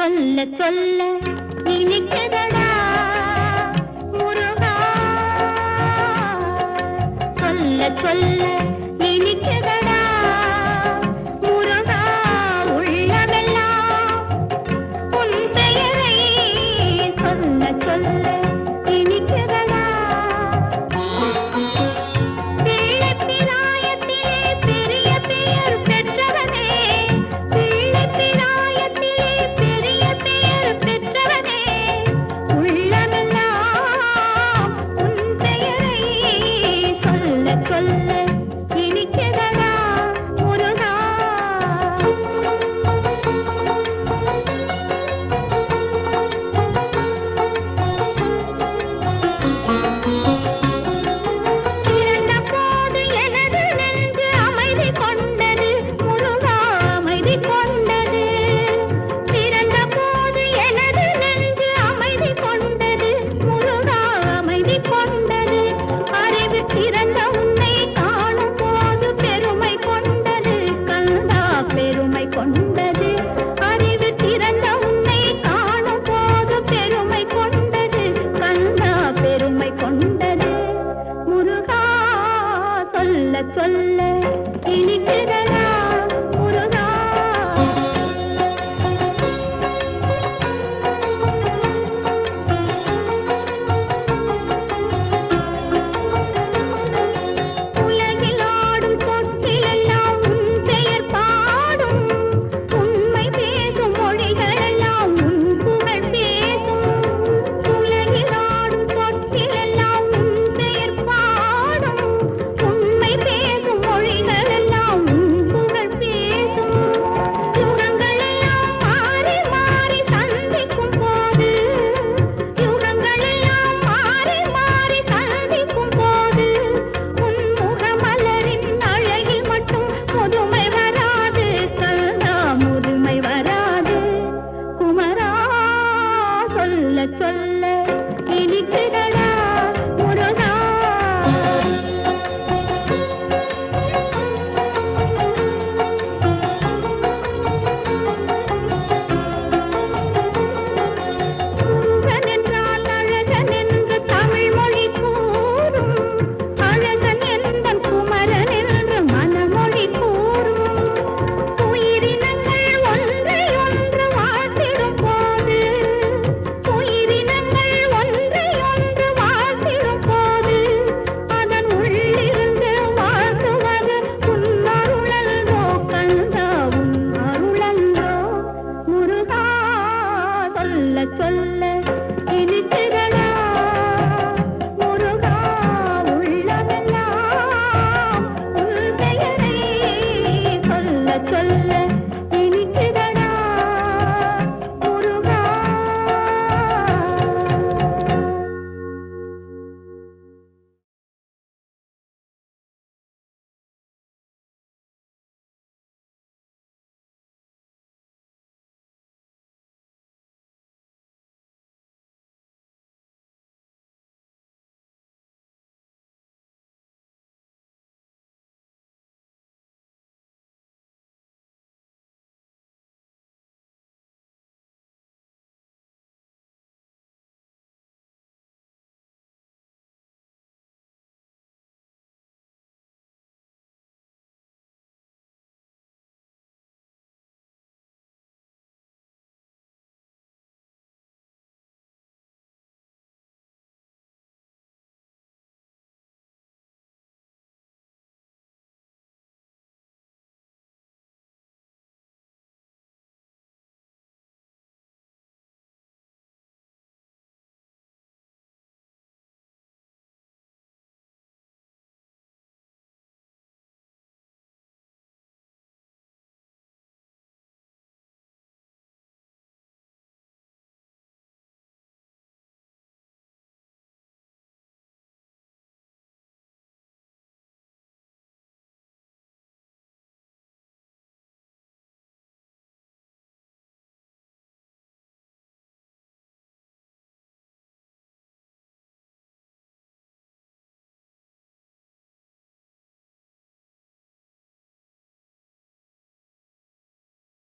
சொல்ல சொல்ல இனிக்குதடா முருகா, சொல்ல சொல்ல இனிக்குதடா முருகா, உள்ளமெல்லாம் உன் பெயரை சொல்ல சொல்ல இனிக்குதடா. பிள்ளைப்பிராயத்திலே பெரிய பெயர் பெற்றவனே, பிள்ளைப்பிராயத்திலே பெரிய பெயர் பெற்றவனே, உள்ளமெல்லாம் உன் பெயரை சொல்ல சொல்ல இனிக்குதடா முருகா. பிறந்தபோது எனது நெஞ்சு அமைதி கொண்டது முருகா, அமைதி கொண்டது. பிறந்தபோது எனது நெஞ்சு அமைதி கொண்டது முருகா, அமைதி கொண்டது. அறிவு பிறந்த உன்னை காணும் போது பெருமை கொண்டது கந்தா, பெருமை கொண்டது. அறிவு பிறந்த உன்னை காணும் போது பெருமை கொண்டது கந்தா, பெருமை கொண்டது. முருகா, சொல்ல சொல்ல இனிக்குதடா முருகா. உலகில் ஆடும் சொற்களெல்லாம் உன் பெயர் பாடும், உண்மை பேசும் மொழிகளெல்லாம் உன் புகழ் பேசும். உலகில் ஆடும் சொற்களெல்லாம் உன் பெயர் பாடும், உண்மை பேசும் மொழிகளெல்லாம் உன் புகழ் பேசும். யுகங்களெல்லாம் மாறி மாறி சந்திக்கும் போது, யுகங்களெல்லாம் மாறி மாறி சந்திக்கும் போது, உன் முகமலரின் அழகில் மட்டும் முதுமை வராது கந்தா, முதுமை வராது. குமரா, சொல்ல சொல்ல இனிக்குதடா முருகா. முருகன் என்றால் அழகன் என்று தமிழ் மொழி கூறும், அழகன் என்பன் குமரன் என்று மனமொழி கூறும். உயிரினங்கள் ஒன்றை ஒன்று வாழ்த்திடும் போது, உயிரினங்கள் ஒன்றை ஒன்று வாழ்த்திடும் போது, அதன் உள்ளிருந்து வாழ்த்துவது உன் அருளன்றோ கந்தா, உன் அருளன்றோ. முருகா, சொல்ல சொல்ல இனிக்குதடா